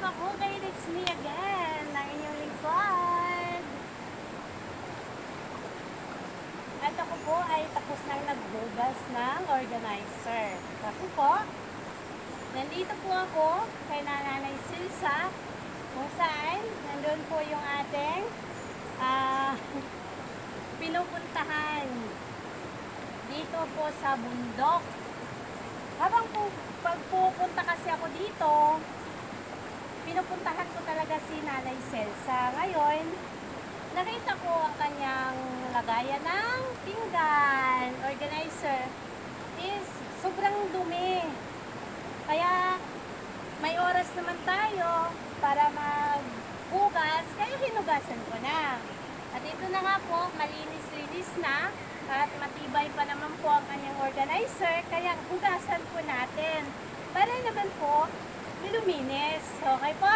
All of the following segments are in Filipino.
kabukid, it's me again, ang inyong lingkod. At ako po ay tapos nang naghugas ng organizer. Kasi po, nandito po ako kay Nanay Silsa, kung saan nandun po yung ating pinupuntahan dito po sa bundok. Habang po pagpupunta kasi ako dito, pinupuntahan ko talaga si Nanay Celsa. Ngayon, nakita ko ang kanyang lagayan ng pinggan, organizer, is sobrang dumi. Kaya, may oras naman tayo para maghugas, kaya hinugasan ko na. At ito na nga po, malinis-linis na, at matibay pa naman po ang kanyang organizer, kaya hugasan po natin. Para naman po, luminis. Okay po?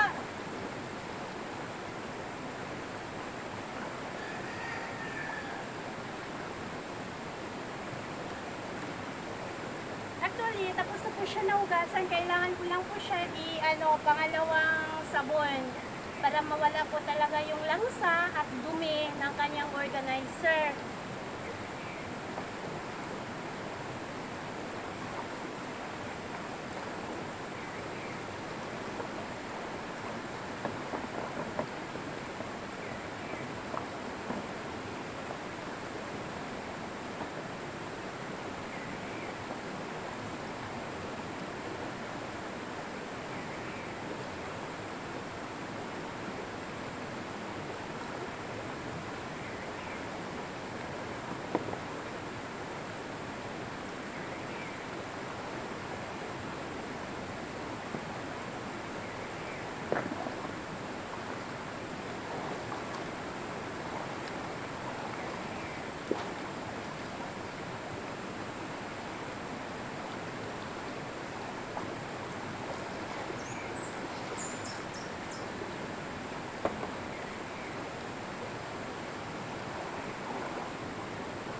Actually, tapos na po siya nahugasan. Kailangan ko lang po siya pangalawang sabon para mawala po talaga yung langsa at dumi ng kanyang organizer.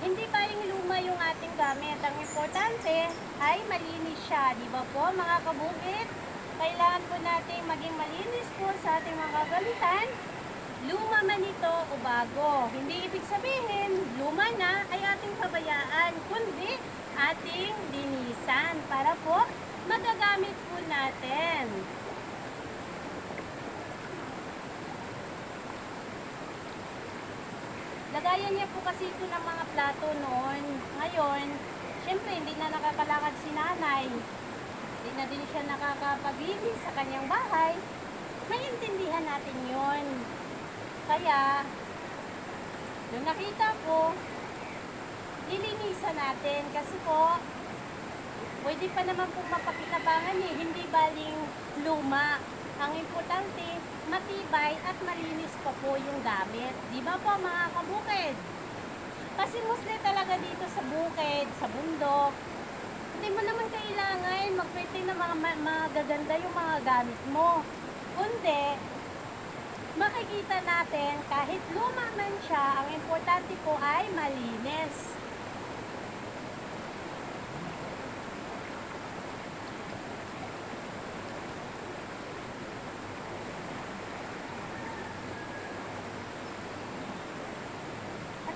Hindi baling luma yung ating gamit. Ang importante ay malinis siya. Di ba po mga kabukid? Kailangan po natin maging malinis po sa ating mga kagamitan. Luma man ito o bago. Hindi ibig sabihin, luma na ay ating pabayaan. Kundi ating linisan para po magagamit po natin. Lagayan niya po kasi ito ng mga plato noon. Ngayon, syempre hindi na nakakalakad si nanay. Hindi na din siya nakakapag-ibig sa kanyang bahay. Maintindihan natin yon. Kaya, nung nakita ko, lilinisan natin. Kasi po, pwede pa naman pong mapakinabangan hindi baling luma. Ang importante, matibay at malinis pa po yung gamit. Di ba po mga kabukid? Kasi mostly talaga dito sa bukid, sa bundok, hindi mo naman kailangan mag-pretend na magaganda yung mga gamit mo. Kundi, makikita natin kahit luma man siya, ang importante po ay malinis.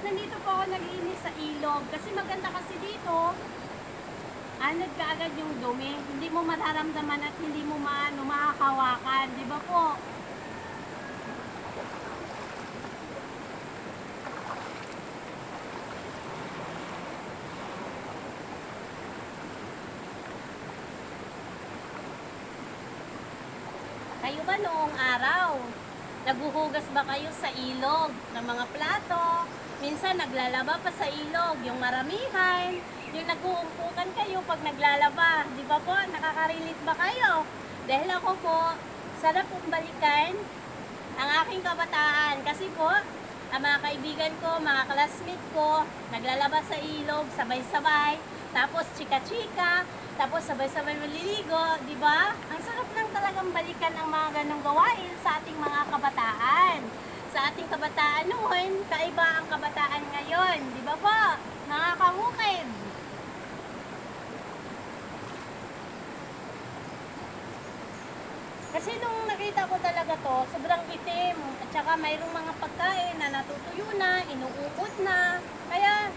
Nandito po ako naglinis sa ilog kasi maganda kasi dito anod ka agad yung dumi, hindi mo mararamdaman at hindi mo makakawakan, di ba po? Kayo ba noong araw, naghuhugas ba kayo sa ilog ng mga plato? Minsan naglalaba pa sa ilog, yung maramihan, yung nag-uumpukan kayo pag naglalaba. Di ba po? Nakaka-relate ba kayo? Dahil ako po, sarap pong balikan ang aking kabataan. Kasi po, ang mga kaibigan ko, mga classmate ko, naglalaba sa ilog, sabay-sabay, tapos chika-chika, tapos sabay-sabay maliligo, di ba? Ang sarap lang talagang balikan ang mga ganong gawain sa ating mga kabataan. Sa ating kabataan noon, kaiba ang kabataan ngayon. Di ba po? Nakakabukid. Kasi nung nakita ko talaga to, sobrang itim. At saka mayroong mga pagkain na natutuyo na, inuukot na. Kaya,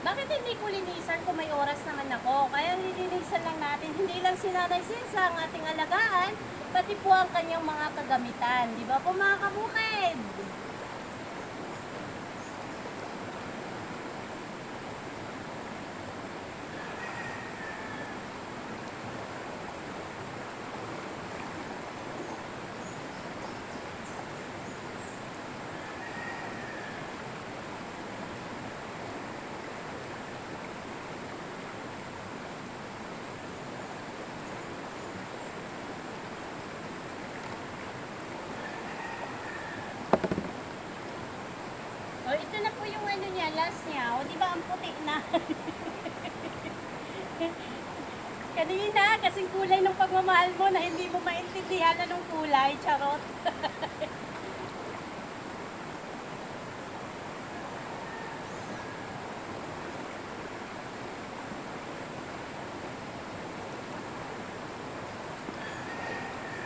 bakit hindi ko linisan kung may oras naman ako? Kaya lilinisan lang natin. Hindi lang si Nanay Silsa ang ating alagaan, pati po ang kanyang mga kagamitan. Di ba po mga kabukid? O, ito na po yung ano niya, last niya. O, di ba ang puti na? Kanina, kasing kulay ng pagmamahal mo na hindi mo maintindihan anong kulay. Charot.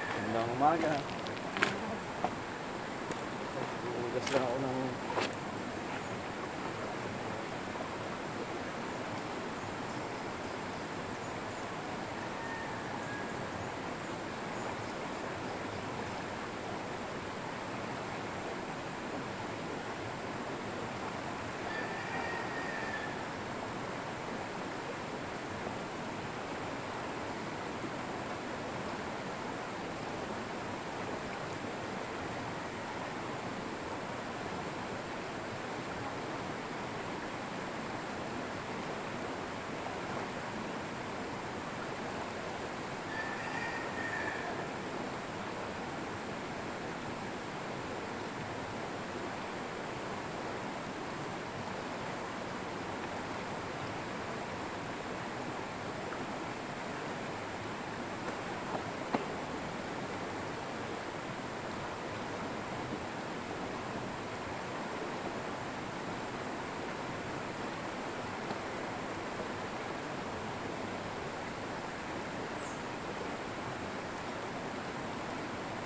Magandang umaga. Hugas lang ako ng...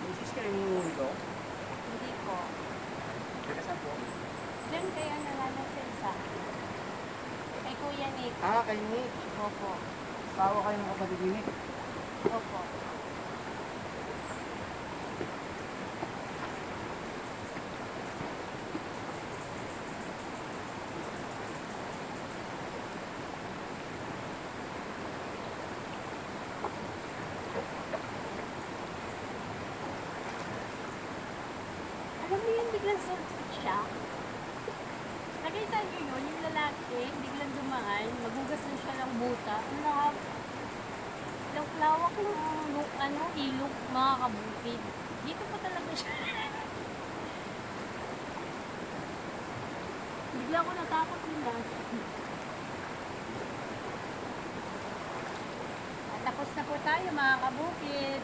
Misis kayo nito? Hindi po. Teka, saan po? Diyan kaya Nanay Silsa. Kay Kuya Nick. Ah, kay Nick. Opo. Tawa kayo ng kapatid ni Nick. Opo. Alam mo yun, biglang sulpot siya. Nakita niyo yun, yung lalaki, biglang dumaan, magugas na siya ng buta. Ang lawak ng ilog, mga kabukid. Dito pa talaga siya. Bigla ako natakot nila. At tapos na po tayo mga kabukid.